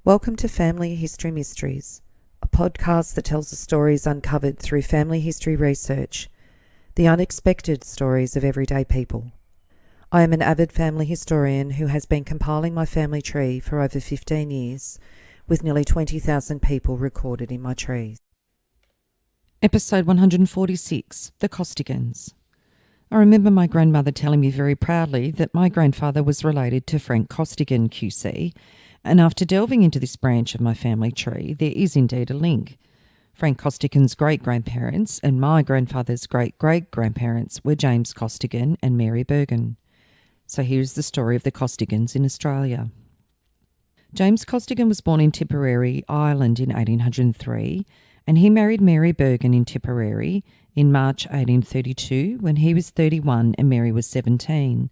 Welcome to Family History Mysteries, a podcast that tells the stories uncovered through family history research, the unexpected stories of everyday people. I am an avid family historian who has been compiling my family tree for over 15 years, with nearly 20,000 people recorded in my trees. Episode 146, The Costigans. I remember my grandmother telling me very proudly that my grandfather was related to Frank Costigan QC, and after delving into this branch of my family tree, there is indeed a link. Frank Costigan's great-grandparents and my grandfather's great-great-grandparents were James Costigan and Mary Bergin. So here's the story of the Costigans in Australia. James Costigan was born in Tipperary, Ireland in 1803, and he married Mary Bergin in Tipperary in March 1832 when he was 31 and Mary was 17.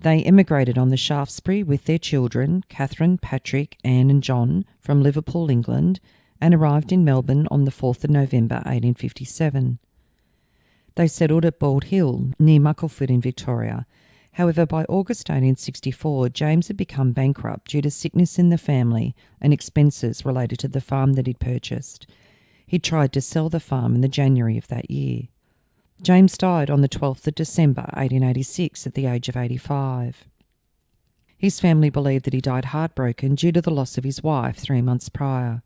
They emigrated on the Shaftesbury with their children, Catherine, Patrick, Anne and John, from Liverpool, England, and arrived in Melbourne on the 4th of November 1857. They settled at Bald Hill, near Muckleford in Victoria. However, by August 1864, James had become bankrupt due to sickness in the family and expenses related to the farm that he'd purchased. He tried to sell the farm in the January of that year. James died on the 12th of December 1886 at the age of 85. His family believed that he died heartbroken due to the loss of his wife 3 months prior.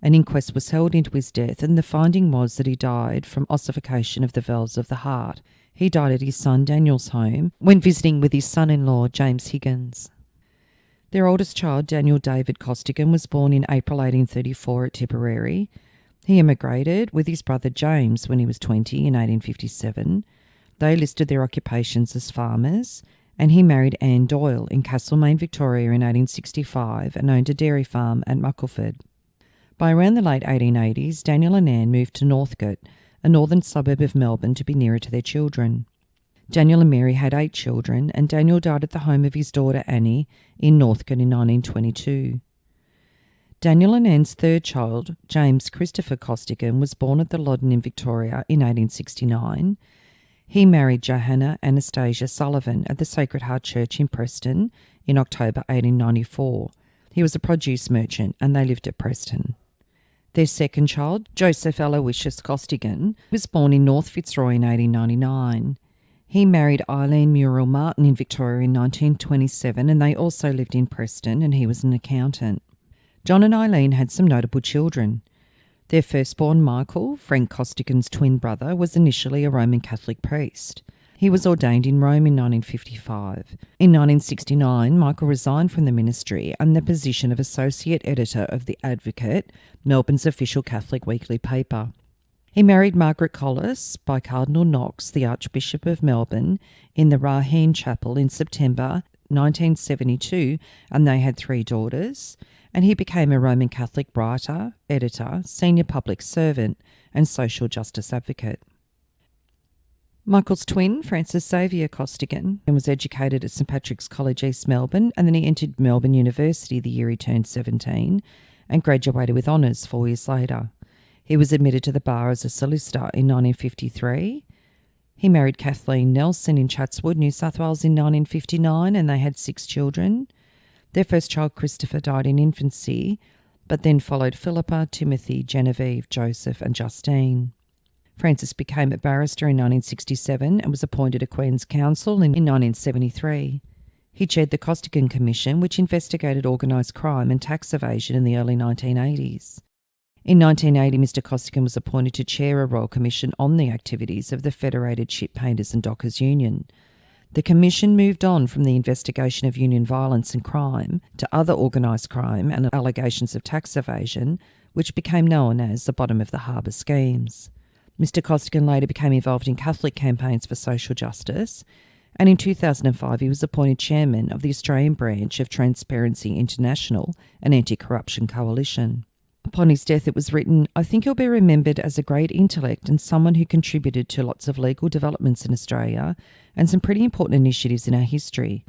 An inquest was held into his death, and the finding was that he died from ossification of the valves of the heart. He died at his son Daniel's home when visiting with his son-in-law James Higgins. Their oldest child, Daniel David Costigan, was born in April 1834 at Tipperary. He emigrated with his brother James when he was 20 in 1857. They listed their occupations as farmers, and he married Anne Doyle in Castlemaine, Victoria in 1865 and owned a dairy farm at Muckleford. By around the late 1880s, Daniel and Anne moved to Northcote, a northern suburb of Melbourne, to be nearer to their children. Daniel and Mary had 8 children, and Daniel died at the home of his daughter Annie in Northcote in 1922. Daniel and Anne's third child, James Christopher Costigan, was born at the Loddon in Victoria in 1869. He married Johanna Anastasia Sullivan at the Sacred Heart Church in Preston in October 1894. He was a produce merchant and they lived at Preston. Their second child, Joseph Aloysius Costigan, was born in North Fitzroy in 1899. He married Eileen Muriel Martin in Victoria in 1927 and they also lived in Preston, and he was an accountant. John and Eileen had some notable children. Their firstborn, Michael, Frank Costigan's twin brother, was initially a Roman Catholic priest. He was ordained in Rome in 1955. In 1969, Michael resigned from the ministry and the position of associate editor of The Advocate, Melbourne's official Catholic weekly paper. He married Margaret Collis by Cardinal Knox, the Archbishop of Melbourne, in the Raheen Chapel in September 1972, and they had 3 daughters. And he became a Roman Catholic writer, editor, senior public servant, and social justice advocate. Michael's twin, Francis Xavier Costigan, was educated at St Patrick's College, East Melbourne, and then he entered Melbourne University the year he turned 17 and graduated with honours 4 years later. He was admitted to the bar as a solicitor in 1953. He married Kathleen Nelson in Chatswood, New South Wales in 1959, and they had 6 children. Their first child, Christopher, died in infancy, but then followed Philippa, Timothy, Genevieve, Joseph and Justine. Francis became a barrister in 1967 and was appointed a Queen's Counsel in 1973. He chaired the Costigan Commission, which investigated organised crime and tax evasion in the early 1980s. In 1980, Mr Costigan was appointed to chair a Royal Commission on the activities of the Federated Ship Painters and Dockers Union. The Commission moved on from the investigation of union violence and crime to other organised crime and allegations of tax evasion, which became known as the bottom of the harbour schemes. Mr Costigan later became involved in Catholic campaigns for social justice, and in 2005 he was appointed chairman of the Australian branch of Transparency International, an anti-corruption coalition. Upon his death, it was written, "I think he'll be remembered as a great intellect and someone who contributed to lots of legal developments in Australia and some pretty important initiatives in our history.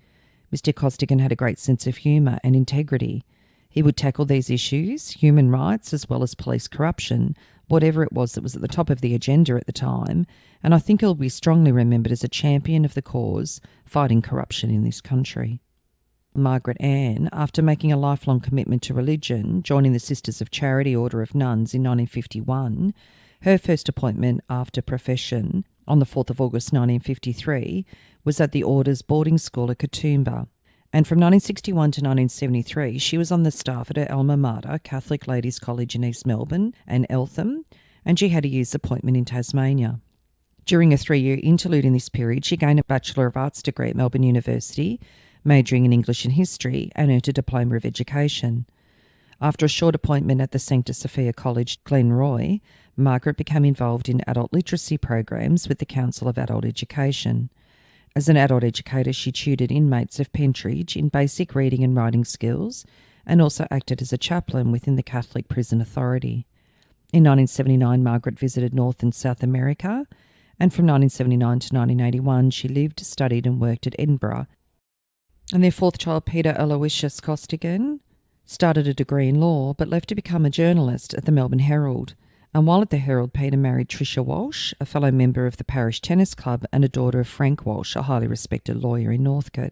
Mr Costigan had a great sense of humour and integrity. He would tackle these issues, human rights as well as police corruption, whatever it was that was at the top of the agenda at the time, and I think he'll be strongly remembered as a champion of the cause fighting corruption in this country. Margaret Ann, after making a lifelong commitment to religion, joining the Sisters of Charity Order of Nuns in 1951, her first appointment after profession on the 4th of August 1953 was at the Order's boarding school at Katoomba. And from 1961 to 1973, she was on the staff at her alma mater, Catholic Ladies College in East Melbourne and Eltham, and she had a year's appointment in Tasmania. During a 3-year interlude in this period, she gained a Bachelor of Arts degree at Melbourne University, majoring in English and History, and earned a Diploma of Education. After a short appointment at the Sancta Sophia College, Glenroy, Margaret became involved in adult literacy programs with the Council of Adult Education. As an adult educator, she tutored inmates of Pentridge in basic reading and writing skills and also acted as a chaplain within the Catholic Prison Authority. In 1979, Margaret visited North and South America, and from 1979 to 1981, she lived, studied and worked at Edinburgh. And their fourth child, Peter Aloysius Costigan, started a degree in law but left to become a journalist at the Melbourne Herald. And while at the Herald, Peter married Tricia Walsh, a fellow member of the Parish Tennis Club and a daughter of Frank Walsh, a highly respected lawyer in Northcote.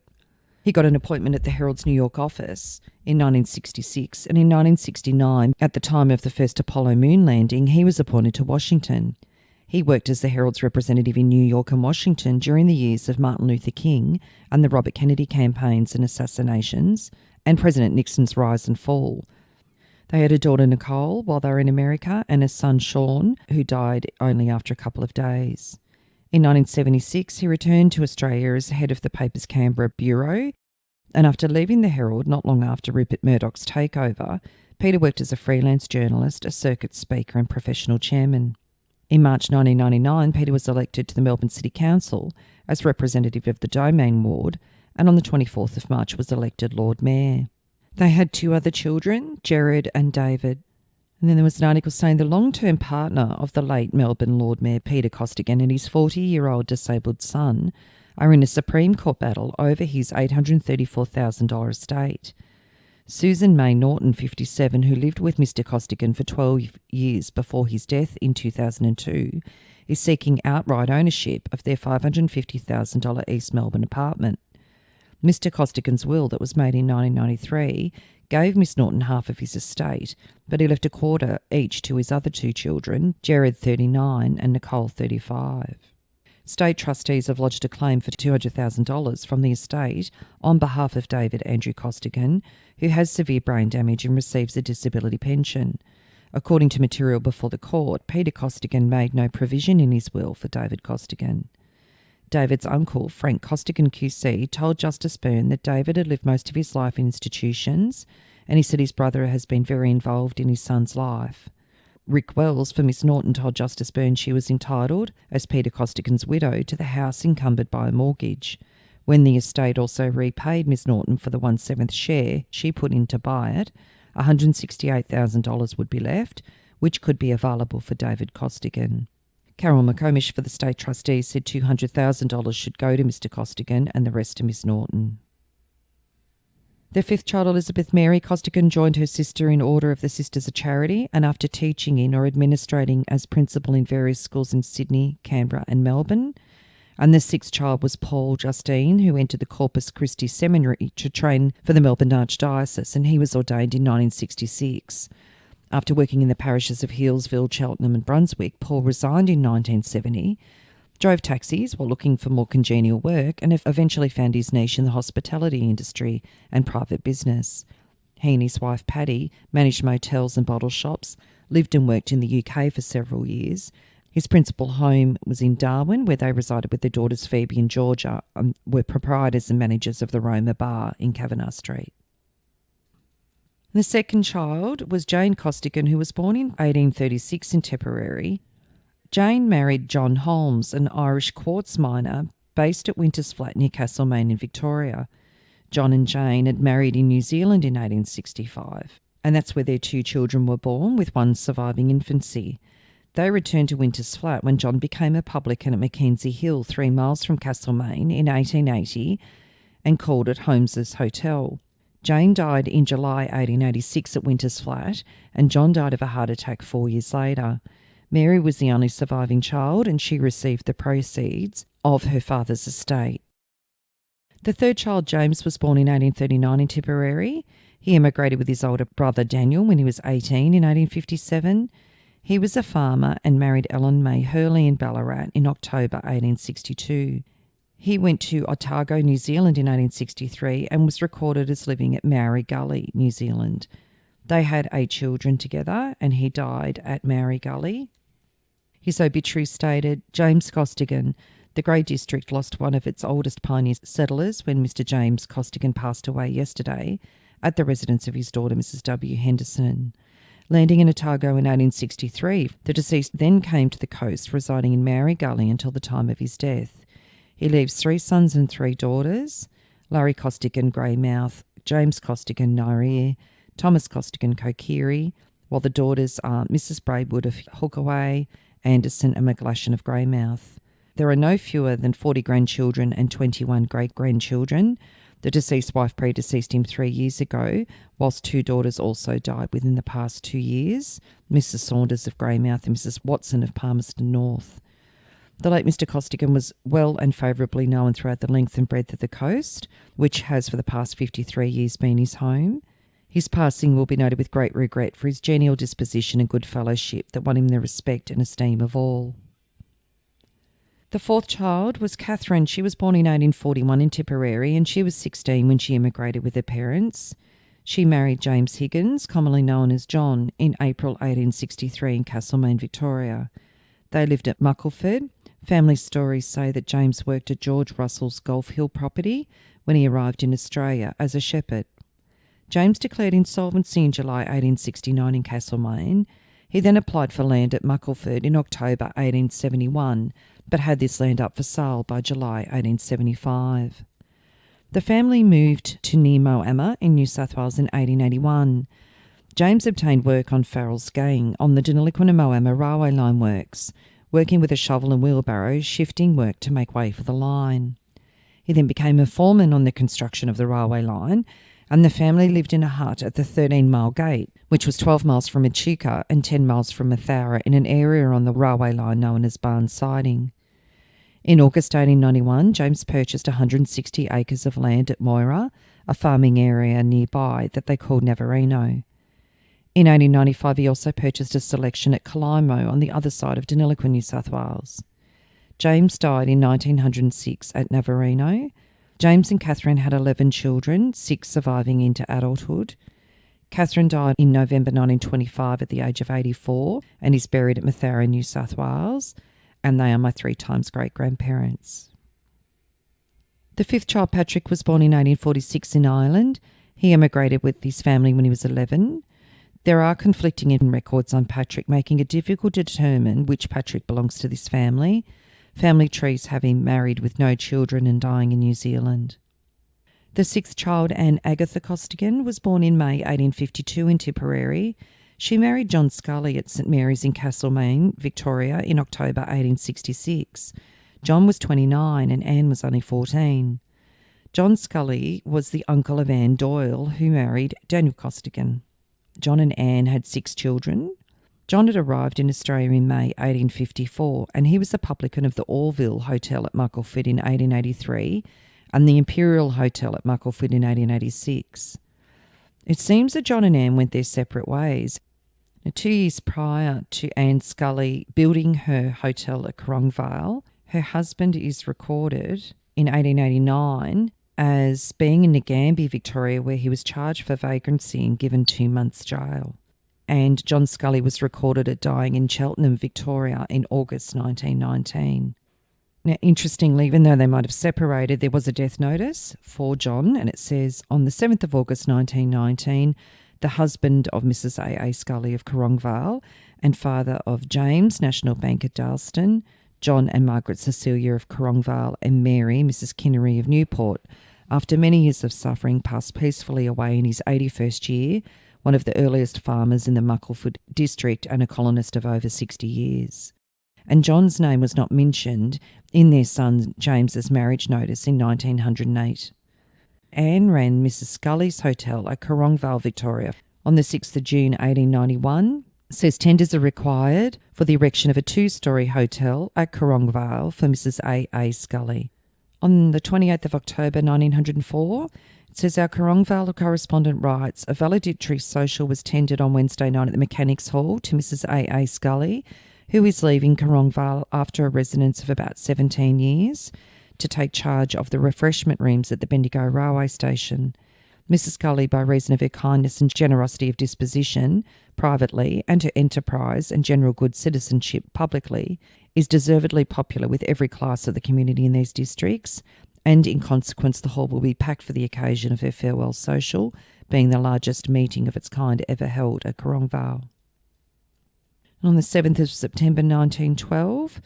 He got an appointment at the Herald's New York office in 1966, and in 1969, at the time of the first Apollo moon landing, he was appointed to Washington. He worked as the Herald's representative in New York and Washington during the years of Martin Luther King and the Robert Kennedy campaigns and assassinations, and President Nixon's rise and fall. They had a daughter, Nicole, while they were in America, and a son, Sean, who died only after a couple of days. In 1976, he returned to Australia as head of the paper's Canberra bureau, and after leaving the Herald not long after Rupert Murdoch's takeover, Peter worked as a freelance journalist, a circuit speaker and professional chairman. In March 1999, Peter was elected to the Melbourne City Council as representative of the Domain Ward, and on the 24th of March was elected Lord Mayor. They had 2 other children, Jared and David. And then there was an article saying the long-term partner of the late Melbourne Lord Mayor Peter Costigan and his 40-year-old disabled son are in a Supreme Court battle over his $834,000 estate. Susan May Norton, 57, who lived with Mr Costigan for 12 years before his death in 2002, is seeking outright ownership of their $550,000 East Melbourne apartment. Mr Costigan's will that was made in 1993 gave Miss Norton half of his estate, but he left a quarter each to his other 2 children, Jared 39 and Nicole 35. State trustees have lodged a claim for $200,000 from the estate on behalf of David Andrew Costigan, who has severe brain damage and receives a disability pension. According to material before the court, Peter Costigan made no provision in his will for David Costigan. David's uncle, Frank Costigan QC, told Justice Byrne that David had lived most of his life in institutions, and he said his brother has been very involved in his son's life. Rick Wells for Miss Norton told Justice Byrne she was entitled, as Peter Costigan's widow, to the house encumbered by a mortgage. When the estate also repaid Miss Norton for the 1/7 share she put in to buy it, $168,000 would be left, which could be available for David Costigan. Carol McComish for the State Trustees said $200,000 should go to Mr Costigan and the rest to Miss Norton. Their 5th child, Elizabeth Mary Costigan, joined her sister in Order of the Sisters of Charity, and after teaching in or administrating as principal in various schools in Sydney, Canberra and Melbourne. And the 6th child was Paul Justine, who entered the Corpus Christi Seminary to train for the Melbourne Archdiocese, and he was ordained in 1966. After working in the parishes of Healesville, Cheltenham and Brunswick, Paul resigned in 1970, drove taxis while looking for more congenial work, and eventually found his niche in the hospitality industry and private business. He and his wife Paddy managed motels and bottle shops, lived and worked in the UK for several years. His principal home was in Darwin, where they resided with their daughters Phoebe and Georgia, and were proprietors and managers of the Roma Bar in Kavanagh Street. The 2nd child was Jane Costigan, who was born in 1836 in Tipperary. Jane married John Holmes, an Irish quartz miner based at Winters Flat near Castlemaine in Victoria. John and Jane had married in New Zealand in 1865, and that's where their 2 children were born, with one surviving infancy. They returned to Winters Flat when John became a publican at Mackenzie Hill, 3 miles from Castlemaine, in 1880, and called it Holmes's Hotel. Jane died in July 1886 at Winter's Flat, and John died of a heart attack 4 years later. Mary was the only surviving child, and she received the proceeds of her father's estate. The third child, James, was born in 1839 in Tipperary. He emigrated with his older brother Daniel when he was 18 in 1857. He was a farmer and married Ellen May Hurley in Ballarat in October 1862. He went to Otago, New Zealand in 1863 and was recorded as living at Maori Gully, New Zealand. They had 8 children together, and he died at Maori Gully. His obituary stated, James Costigan, the Grey District lost one of its oldest pioneer settlers when Mr. James Costigan passed away yesterday at the residence of his daughter, Mrs. W. Henderson. Landing in Otago in 1863, the deceased then came to the coast, residing in Maori Gully until the time of his death. He leaves 3 sons and 3 daughters, Larry Costigan Greymouth, James Costigan Nairi, Thomas Costigan Kokiri, while the daughters are Mrs. Braidwood of Hookaway, Anderson and McGlashan of Greymouth. There are no fewer than 40 grandchildren and 21 great-grandchildren. The deceased wife predeceased him 3 years ago, whilst 2 daughters also died within the past 2 years, Mrs. Saunders of Greymouth and Mrs. Watson of Palmerston North. The late Mr. Costigan was well and favourably known throughout the length and breadth of the coast, which has for the past 53 years been his home. His passing will be noted with great regret for his genial disposition and good fellowship that won him the respect and esteem of all. The fourth child was Catherine. She was born in 1841 in Tipperary, and she was 16 when she emigrated with her parents. She married James Higgins, commonly known as John, in April 1863 in Castlemaine, Victoria. They lived at Muckleford. Family stories say that James worked at George Russell's Golf Hill property when he arrived in Australia as a shepherd. James declared insolvency in July 1869 in Castlemaine. He then applied for land at Muckleford in October 1871, but had this land up for sale by July 1875. The family moved to near Moama in New South Wales in 1881. James obtained work on Farrell's Gang on the Deniliquin and Moama railway line works, working with a shovel and wheelbarrow, shifting work to make way for the line. He then became a foreman on the construction of the railway line, and the family lived in a hut at the 13-mile gate, which was 12 miles from Echuca and 10 miles from Mathara, in an area on the railway line known as Barn Siding. In August 1891, James purchased 160 acres of land at Moira, a farming area nearby that they called Navarino. In 1895, he also purchased a selection at Calaimo on the other side of Deniliquin, New South Wales. James died in 1906 at Navarino. James and Catherine had 11 children, 6 surviving into adulthood. Catherine died in November 1925 at the age of 84 and is buried at Mathara, New South Wales, and they are my 3 times great-grandparents. The fifth child, Patrick, was born in 1846 in Ireland. He emigrated with his family when he was 11. There are conflicting records on Patrick, making it difficult to determine which Patrick belongs to this family. Family trees have him married with no children and dying in New Zealand. The sixth child, Anne Agatha Costigan, was born in May 1852 in Tipperary. She married John Scully at St Mary's in Castlemaine, Victoria, in October 1866. John was 29 and Anne was only 14. John Scully was the uncle of Anne Doyle, who married Daniel Costigan. John and Anne had 6 children. John had arrived in Australia in May 1854, and he was the publican of the Orville Hotel at Muckleford in 1883 and the Imperial Hotel at Muckleford in 1886. It seems that John and Anne went their separate ways. Now, 2 years prior to Anne Scully building her hotel at Corongvale, her husband is recorded in 1889 as being in Nagambie, Victoria, where he was charged for vagrancy and given 2 months' jail. And John Scully was recorded at dying in Cheltenham, Victoria in August 1919. Now, interestingly, even though they might have separated, there was a death notice for John, and it says, on the 7th of August 1919, the husband of Mrs. A.A. Scully of Corongvale and father of James, National Bank at Dalston, John and Margaret Cecilia of Corongvale, and Mary, Mrs. Kinnery of Newport, after many years of suffering, passed peacefully away in his 81st year, one of the earliest farmers in the Muckleford district and a colonist of over 60 years. And John's name was not mentioned in their son James's marriage notice in 1908. Anne ran Mrs. Scully's hotel at Corongvale, Victoria on the 6th of June 1891. Says tenders are required for the erection of a 2-storey hotel at Corongvale for Mrs. A. Scully. On the 28th of October 1904, it says our Corongvale correspondent writes, a valedictory social was tendered on Wednesday night at the Mechanics Hall to Mrs. A. Scully, who is leaving Corongvale after a residence of about 17 years, to take charge of the refreshment rooms at the Bendigo railway station. Mrs. Scully, by reason of her kindness and generosity of disposition, privately, and her enterprise and general good citizenship publicly, is deservedly popular with every class of the community in these districts, and in consequence the hall will be packed for the occasion of her farewell social, being the largest meeting of its kind ever held at Corongvale. On the 7th of September 1912,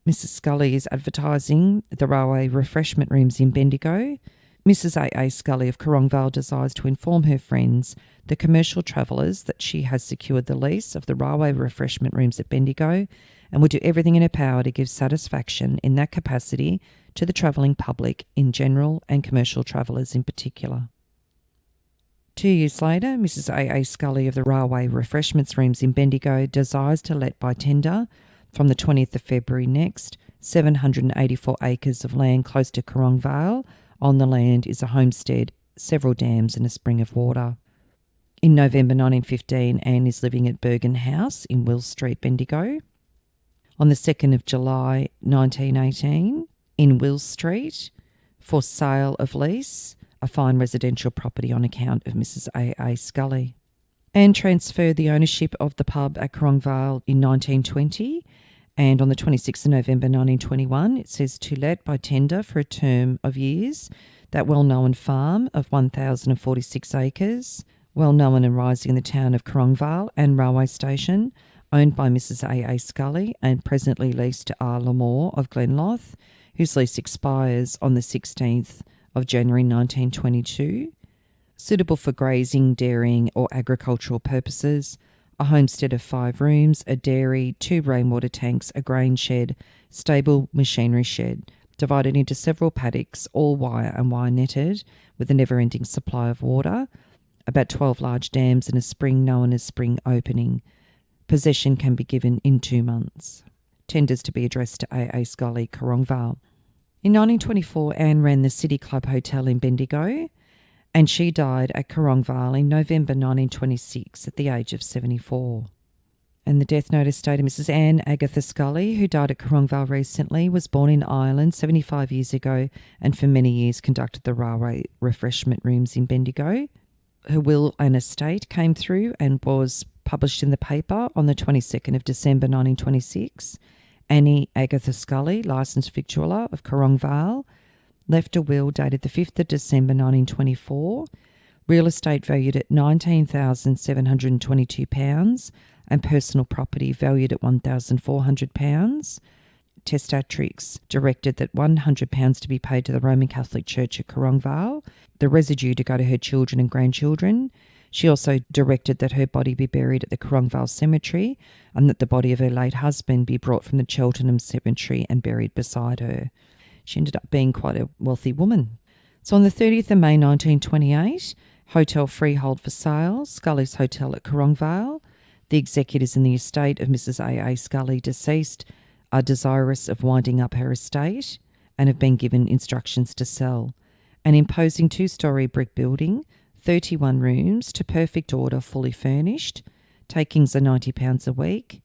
Mrs. Scully is advertising the railway refreshment rooms in Bendigo. Mrs. A. Scully of Corongvale desires to inform her friends, the commercial travellers, that she has secured the lease of the railway refreshment rooms at Bendigo and will do everything in her power to give satisfaction in that capacity to the travelling public in general and commercial travellers in particular. 2 years later, Mrs. A. Scully of the railway refreshments rooms in Bendigo desires to let by tender from the 20th of February next 784 acres of land close to Corongvale. On the land is a homestead, several dams and a spring of water. In November 1915, Anne is living at Bergin House in Will Street, Bendigo. On the 2nd of July 1918, in Will Street, for sale of lease, a fine residential property on account of Mrs. A. Scully. Anne transferred the ownership of the pub at Corongvale in 1920, and on the 26th of November 1921, it says to let by tender for a term of years that well-known farm of 1,046 acres, well-known and rising in the town of Corongvale and railway station, owned by Mrs. A. Scully and presently leased to R. Lamore of Glenloth, whose lease expires on the 16th of January 1922, suitable for grazing, dairying or agricultural purposes, a homestead of 5 rooms, a dairy, 2 rainwater tanks, a grain shed, stable machinery shed, divided into several paddocks, all wire and wire netted, with a never-ending supply of water, about 12 large dams and a spring known as Spring Opening. Possession can be given in 2 months. Tenders to be addressed to A. Scully, Corongvale. In 1924, Anne ran the City Club Hotel in Bendigo, and she died at Corongvale in November 1926 at the age of 74. And the death notice stated Mrs. Anne Agatha Scully, who died at Corongvale recently, was born in Ireland 75 years ago and for many years conducted the railway refreshment rooms in Bendigo. Her will and estate came through and was published in the paper on the 22nd of December 1926. Annie Agatha Scully, licensed victualler of Corongvale, left a will dated the 5th of December 1924, real estate valued at £19,722 and personal property valued at £1,400. Testatrix directed that £100 to be paid to the Roman Catholic Church at Corongvale, the residue to go to her children and grandchildren. She also directed that her body be buried at the Corongvale Cemetery and that the body of her late husband be brought from the Cheltenham Cemetery and buried beside her. She ended up being quite a wealthy woman. So on the 30th of May 1928, hotel freehold for sale, Scully's Hotel at Corongvale. The executors in the estate of Mrs. A. Scully, deceased, are desirous of winding up her estate and have been given instructions to sell. An imposing 2-storey brick building, 31 rooms, to perfect order, fully furnished. Takings are £90 a week.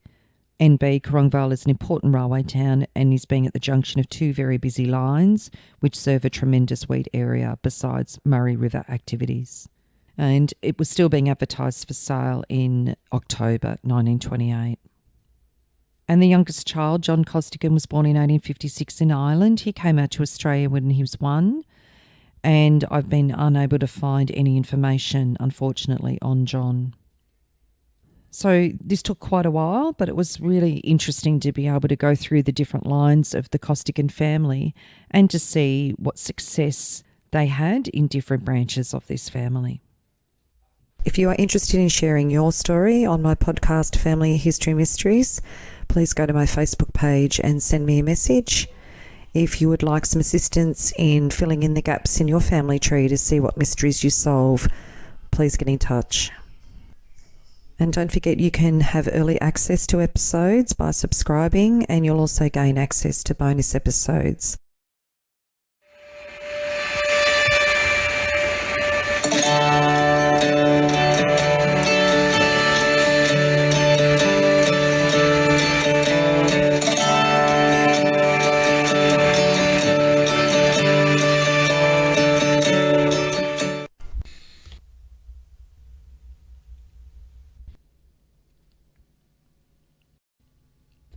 NB, Corongvale is an important railway town and is being at the junction of 2 very busy lines which serve a tremendous wheat area besides Murray River activities. And it was still being advertised for sale in October 1928. And the youngest child, John Costigan, was born in 1856 in Ireland. He came out to Australia when he was 1, and I've been unable to find any information, unfortunately, on John. So this took quite a while, but it was really interesting to be able to go through the different lines of the Costigan family and to see what success they had in different branches of this family. If you are interested in sharing your story on my podcast, Family History Mysteries, please go to my Facebook page and send me a message. If you would like some assistance in filling in the gaps in your family tree to see what mysteries you solve, please get in touch. And don't forget, you can have early access to episodes by subscribing, and you'll also gain access to bonus episodes.